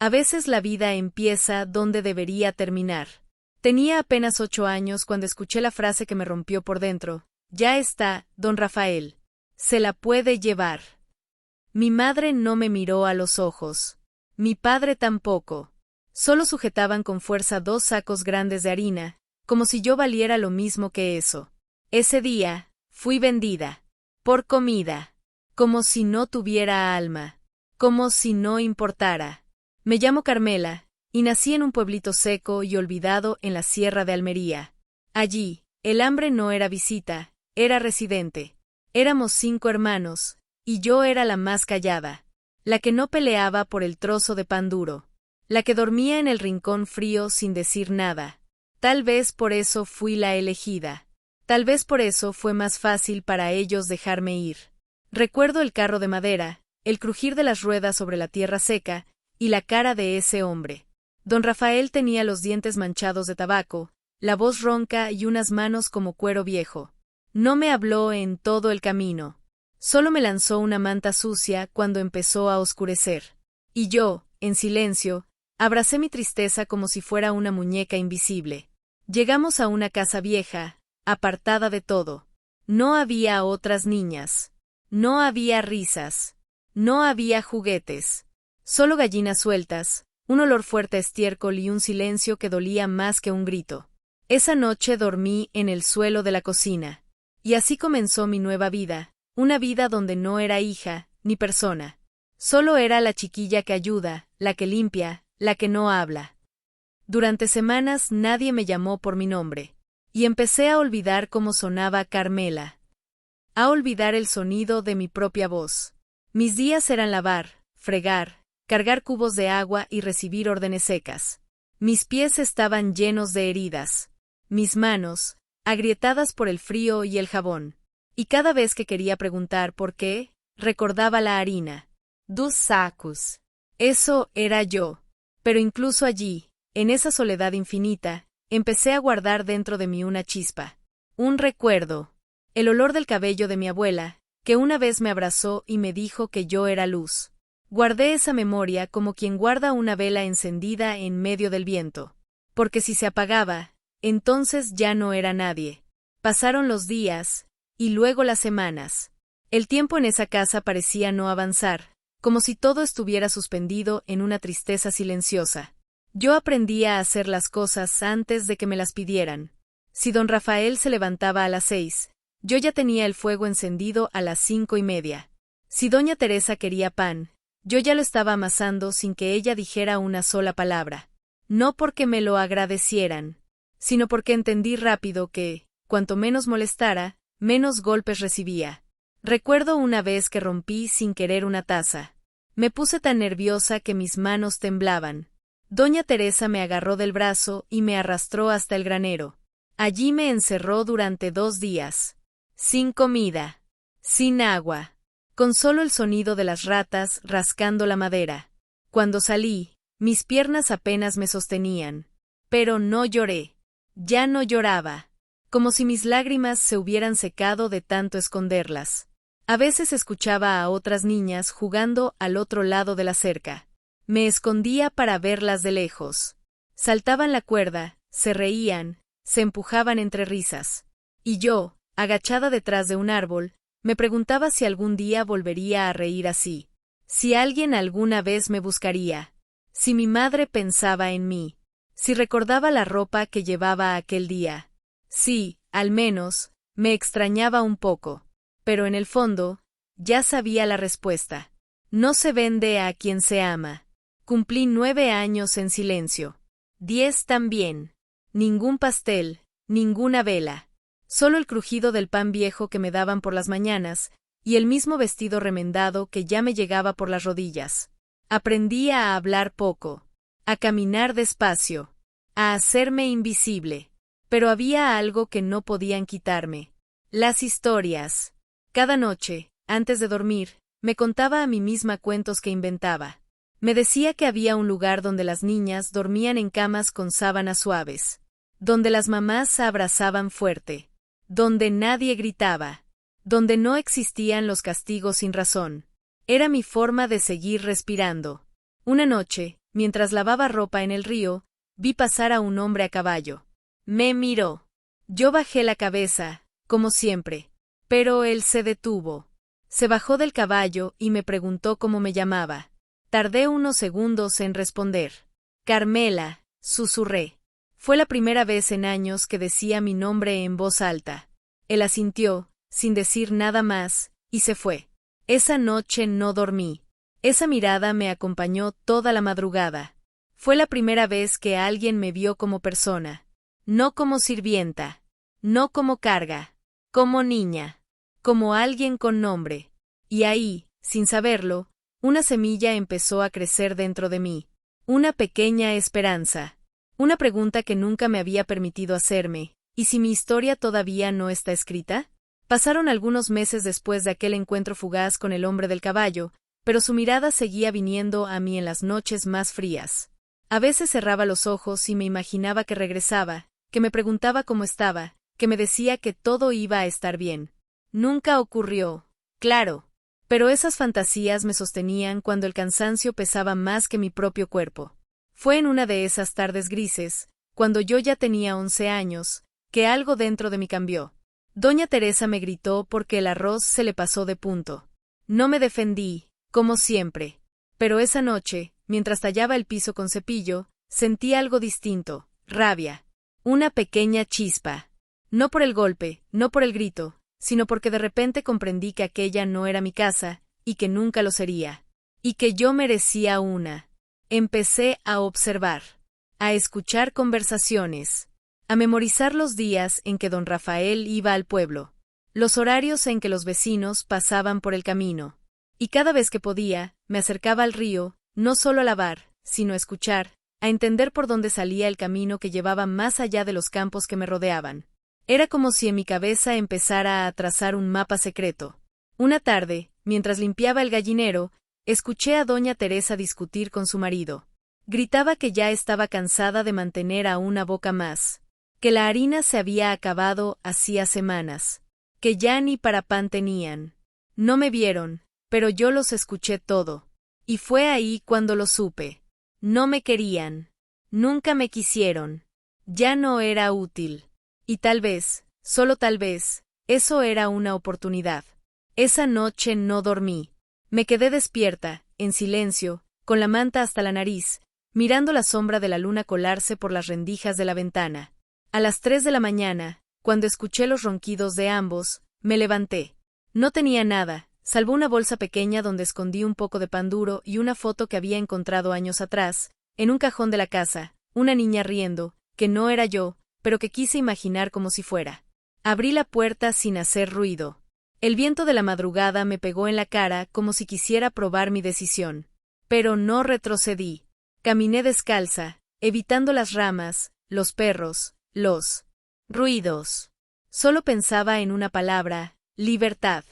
A veces la vida empieza donde debería terminar. Tenía apenas 8 años cuando escuché la frase que me rompió por dentro. Ya está, don Rafael. Se la puede llevar. Mi madre no me miró a los ojos. Mi padre tampoco. Solo sujetaban con fuerza 2 sacos grandes de harina, como si yo valiera lo mismo que eso. Ese día, fui vendida. Por comida. Como si no tuviera alma. Como si no importara. Me llamo Carmela, y nací en un pueblito seco y olvidado en la Sierra de Almería. Allí, el hambre no era visita, era residente. Éramos 5 hermanos, y yo era la más callada, la que no peleaba por el trozo de pan duro, la que dormía en el rincón frío sin decir nada. Tal vez por eso fui la elegida. Tal vez por eso fue más fácil para ellos dejarme ir. Recuerdo el carro de madera, el crujir de las ruedas sobre la tierra seca, y la cara de ese hombre. Don Rafael tenía los dientes manchados de tabaco, la voz ronca y unas manos como cuero viejo. No me habló en todo el camino. Solo me lanzó una manta sucia cuando empezó a oscurecer. Y yo, en silencio, abracé mi tristeza como si fuera una muñeca invisible. Llegamos a una casa vieja, apartada de todo. No había otras niñas. No había risas. No había juguetes. Solo gallinas sueltas, un olor fuerte a estiércol y un silencio que dolía más que un grito. Esa noche dormí en el suelo de la cocina. Y así comenzó mi nueva vida, una vida donde no era hija, ni persona. Solo era la chiquilla que ayuda, la que limpia, la que no habla. Durante semanas nadie me llamó por mi nombre. Y empecé a olvidar cómo sonaba Carmela. A olvidar el sonido de mi propia voz. Mis días eran lavar, fregar, cargar cubos de agua y recibir órdenes secas. Mis pies estaban llenos de heridas. Mis manos, agrietadas por el frío y el jabón. Y cada vez que quería preguntar por qué, recordaba la harina. 2 sacos. Eso era yo. Pero incluso allí, en esa soledad infinita, empecé a guardar dentro de mí una chispa. Un recuerdo. El olor del cabello de mi abuela, que una vez me abrazó y me dijo que yo era luz. Guardé esa memoria como quien guarda una vela encendida en medio del viento. Porque si se apagaba, entonces ya no era nadie. Pasaron los días, y luego las semanas. El tiempo en esa casa parecía no avanzar, como si todo estuviera suspendido en una tristeza silenciosa. Yo aprendía a hacer las cosas antes de que me las pidieran. Si don Rafael se levantaba a las 6, yo ya tenía el fuego encendido a las 5:30. Si doña Teresa quería pan, yo ya lo estaba amasando sin que ella dijera una sola palabra. No porque me lo agradecieran, sino porque entendí rápido que, cuanto menos molestara, menos golpes recibía. Recuerdo una vez que rompí sin querer una taza. Me puse tan nerviosa que mis manos temblaban. Doña Teresa me agarró del brazo y me arrastró hasta el granero. Allí me encerró durante 2 días. Sin comida. Sin agua. Con solo el sonido de las ratas rascando la madera. Cuando salí, mis piernas apenas me sostenían. Pero no lloré. Ya no lloraba. Como si mis lágrimas se hubieran secado de tanto esconderlas. A veces escuchaba a otras niñas jugando al otro lado de la cerca. Me escondía para verlas de lejos. Saltaban la cuerda, se reían, se empujaban entre risas. Y yo, agachada detrás de un árbol, me preguntaba si algún día volvería a reír así. Si alguien alguna vez me buscaría. Si mi madre pensaba en mí. Si recordaba la ropa que llevaba aquel día. Sí, al menos, me extrañaba un poco. Pero en el fondo, ya sabía la respuesta. No se vende a quien se ama. Cumplí 9 años en silencio. 10 también. Ningún pastel, ninguna vela. Solo el crujido del pan viejo que me daban por las mañanas, y el mismo vestido remendado que ya me llegaba por las rodillas. Aprendí a hablar poco, a caminar despacio, a hacerme invisible. Pero había algo que no podían quitarme. Las historias. Cada noche, antes de dormir, me contaba a mí misma cuentos que inventaba. Me decía que había un lugar donde las niñas dormían en camas con sábanas suaves, donde las mamás se abrazaban fuerte, donde nadie gritaba, donde no existían los castigos sin razón. Era mi forma de seguir respirando. Una noche, mientras lavaba ropa en el río, vi pasar a un hombre a caballo. Me miró. Yo bajé la cabeza, como siempre. Pero él se detuvo. Se bajó del caballo y me preguntó cómo me llamaba. Tardé unos segundos en responder. Carmela, susurré. Fue la primera vez en años que decía mi nombre en voz alta. Él asintió, sin decir nada más, y se fue. Esa noche no dormí. Esa mirada me acompañó toda la madrugada. Fue la primera vez que alguien me vio como persona. No como sirvienta. No como carga. Como niña. Como alguien con nombre. Y ahí, sin saberlo, una semilla empezó a crecer dentro de mí. Una pequeña esperanza. Una pregunta que nunca me había permitido hacerme. ¿Y si mi historia todavía no está escrita? Pasaron algunos meses después de aquel encuentro fugaz con el hombre del caballo, pero su mirada seguía viniendo a mí en las noches más frías. A veces cerraba los ojos y me imaginaba que regresaba, que me preguntaba cómo estaba, que me decía que todo iba a estar bien. Nunca ocurrió, claro, pero esas fantasías me sostenían cuando el cansancio pesaba más que mi propio cuerpo. Fue en una de esas tardes grises, cuando yo ya tenía 11 años, que algo dentro de mí cambió. Doña Teresa me gritó porque el arroz se le pasó de punto. No me defendí, como siempre. Pero esa noche, mientras tallaba el piso con cepillo, sentí algo distinto, rabia. Una pequeña chispa. No por el golpe, no por el grito, sino porque de repente comprendí que aquella no era mi casa, y que nunca lo sería. Y que yo merecía una. Empecé a observar. A escuchar conversaciones. A memorizar los días en que don Rafael iba al pueblo. Los horarios en que los vecinos pasaban por el camino. Y cada vez que podía, me acercaba al río, no solo a lavar, sino a escuchar, a entender por dónde salía el camino que llevaba más allá de los campos que me rodeaban. Era como si en mi cabeza empezara a trazar un mapa secreto. Una tarde, mientras limpiaba el gallinero, escuché a doña Teresa discutir con su marido. Gritaba que ya estaba cansada de mantener a una boca más, que la harina se había acabado hacía semanas, que ya ni para pan tenían. No me vieron, pero yo los escuché todo. Y fue ahí cuando lo supe. No me querían. Nunca me quisieron. Ya no era útil. Y tal vez, solo tal vez, eso era una oportunidad. Esa noche no dormí. Me quedé despierta, en silencio, con la manta hasta la nariz, mirando la sombra de la luna colarse por las rendijas de la ventana. A las 3 de la mañana, cuando escuché los ronquidos de ambos, me levanté. No tenía nada, salvo una bolsa pequeña donde escondí un poco de pan duro y una foto que había encontrado años atrás, en un cajón de la casa, una niña riendo, que no era yo, pero que quise imaginar como si fuera. Abrí la puerta sin hacer ruido. El viento de la madrugada me pegó en la cara como si quisiera probar mi decisión. Pero no retrocedí. Caminé descalza, evitando las ramas, los perros, los ruidos. Solo pensaba en una palabra, libertad.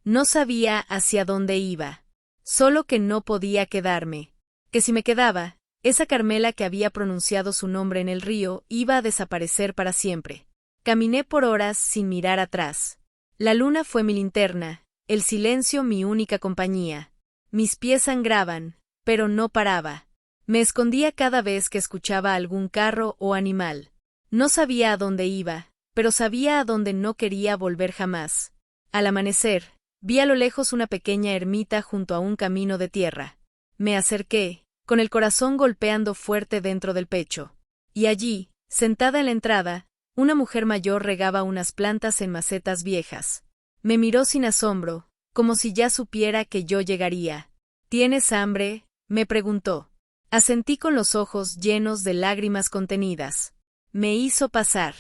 No sabía hacia dónde iba. Solo que no podía quedarme. Que si me quedaba, esa Carmela que había pronunciado su nombre en el río iba a desaparecer para siempre. Caminé por horas sin mirar atrás. La luna fue mi linterna, el silencio mi única compañía. Mis pies sangraban, pero no paraba. Me escondía cada vez que escuchaba algún carro o animal. No sabía a dónde iba, pero sabía a dónde no quería volver jamás. Al amanecer, vi a lo lejos una pequeña ermita junto a un camino de tierra. Me acerqué, con el corazón golpeando fuerte dentro del pecho. Y allí, sentada en la entrada, una mujer mayor regaba unas plantas en macetas viejas. Me miró sin asombro, como si ya supiera que yo llegaría. ¿Tienes hambre?, me preguntó. Asentí con los ojos llenos de lágrimas contenidas. Me hizo pasar.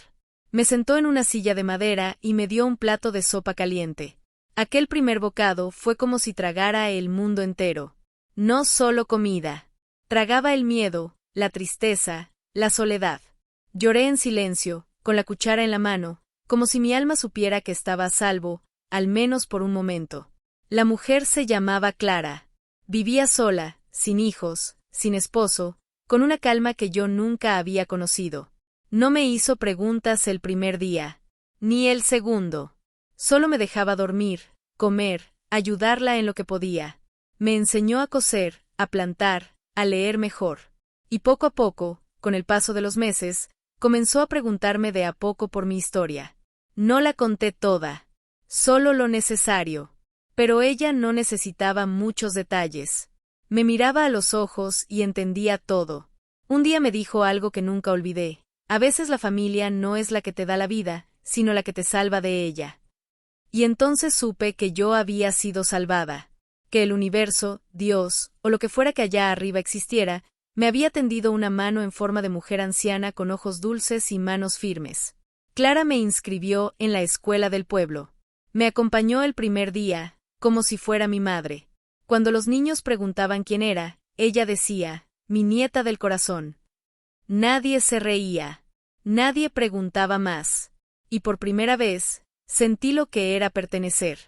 Me sentó en una silla de madera y me dio un plato de sopa caliente. Aquel primer bocado fue como si tragara el mundo entero. No solo comida. Tragaba el miedo, la tristeza, la soledad. Lloré en silencio, con la cuchara en la mano, como si mi alma supiera que estaba a salvo, al menos por un momento. La mujer se llamaba Clara. Vivía sola, sin hijos, sin esposo, con una calma que yo nunca había conocido. No me hizo preguntas el primer día, ni el segundo. Solo me dejaba dormir, comer, ayudarla en lo que podía. Me enseñó a coser, a plantar, a leer mejor. Y poco a poco, con el paso de los meses, comenzó a preguntarme de a poco por mi historia. No la conté toda, solo lo necesario. Pero ella no necesitaba muchos detalles. Me miraba a los ojos y entendía todo. Un día me dijo algo que nunca olvidé. A veces la familia no es la que te da la vida, sino la que te salva de ella. Y entonces supe que yo había sido salvada, que el universo, Dios, o lo que fuera que allá arriba existiera, me había tendido una mano en forma de mujer anciana con ojos dulces y manos firmes. Clara me inscribió en la escuela del pueblo. Me acompañó el primer día, como si fuera mi madre. Cuando los niños preguntaban quién era, ella decía, mi nieta del corazón. Nadie se reía. Nadie preguntaba más. Y por primera vez, sentí lo que era pertenecer.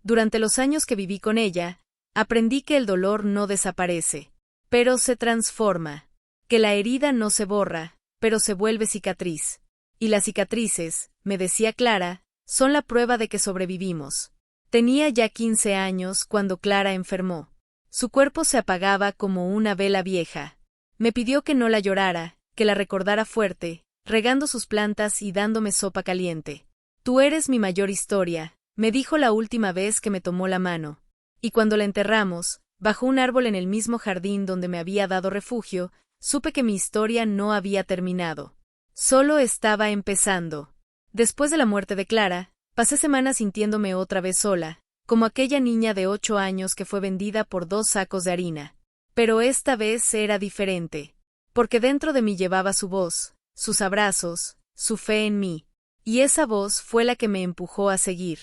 Durante los años que viví con ella, aprendí que el dolor no desaparece, pero se transforma. Que la herida no se borra, pero se vuelve cicatriz. Y las cicatrices, me decía Clara, son la prueba de que sobrevivimos. Tenía ya 15 años cuando Clara enfermó. Su cuerpo se apagaba como una vela vieja. Me pidió que no la llorara, que la recordara fuerte, regando sus plantas y dándome sopa caliente. Tú eres mi mayor historia, me dijo la última vez que me tomó la mano. Y cuando la enterramos, bajo un árbol en el mismo jardín donde me había dado refugio, supe que mi historia no había terminado. Solo estaba empezando. Después de la muerte de Clara, pasé semanas sintiéndome otra vez sola, como aquella niña de 8 años que fue vendida por 2 sacos de harina. Pero esta vez era diferente, porque dentro de mí llevaba su voz, sus abrazos, su fe en mí. Y esa voz fue la que me empujó a seguir.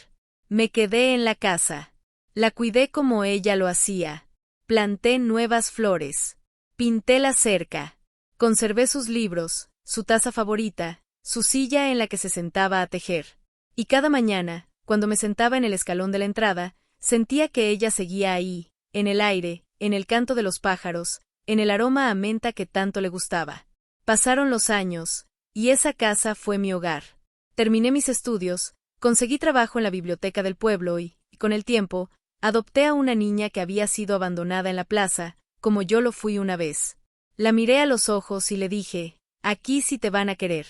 Me quedé en la casa. La cuidé como ella lo hacía. Planté nuevas flores. Pinté la cerca. Conservé sus libros, su taza favorita, su silla en la que se sentaba a tejer. Y cada mañana, cuando me sentaba en el escalón de la entrada, sentía que ella seguía ahí, en el aire, en el canto de los pájaros, en el aroma a menta que tanto le gustaba. Pasaron los años, y esa casa fue mi hogar. Terminé mis estudios, conseguí trabajo en la biblioteca del pueblo y, con el tiempo, adopté a una niña que había sido abandonada en la plaza, como yo lo fui una vez. La miré a los ojos y le dije, aquí sí te van a querer.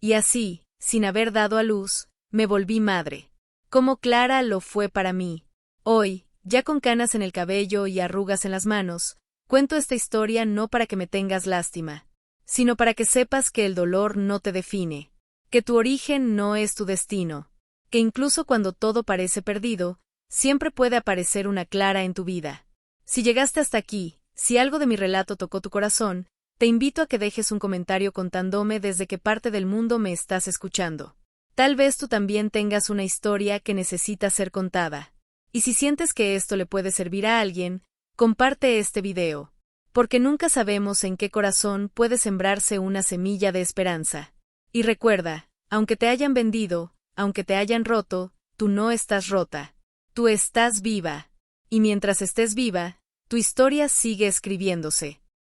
Y así, sin haber dado a luz, me volví madre. Como Clara lo fue para mí. Hoy, ya con canas en el cabello y arrugas en las manos, cuento esta historia no para que me tengas lástima, sino para que sepas que el dolor no te define, que tu origen no es tu destino, que incluso cuando todo parece perdido, siempre puede aparecer una Clara en tu vida. Si llegaste hasta aquí, si algo de mi relato tocó tu corazón, te invito a que dejes un comentario contándome desde qué parte del mundo me estás escuchando. Tal vez tú también tengas una historia que necesita ser contada. Y si sientes que esto le puede servir a alguien, comparte este video, porque nunca sabemos en qué corazón puede sembrarse una semilla de esperanza. Y recuerda, aunque te hayan vendido, aunque te hayan roto, tú no estás rota. Tú estás viva. Y mientras estés viva, tu historia sigue escribiéndose.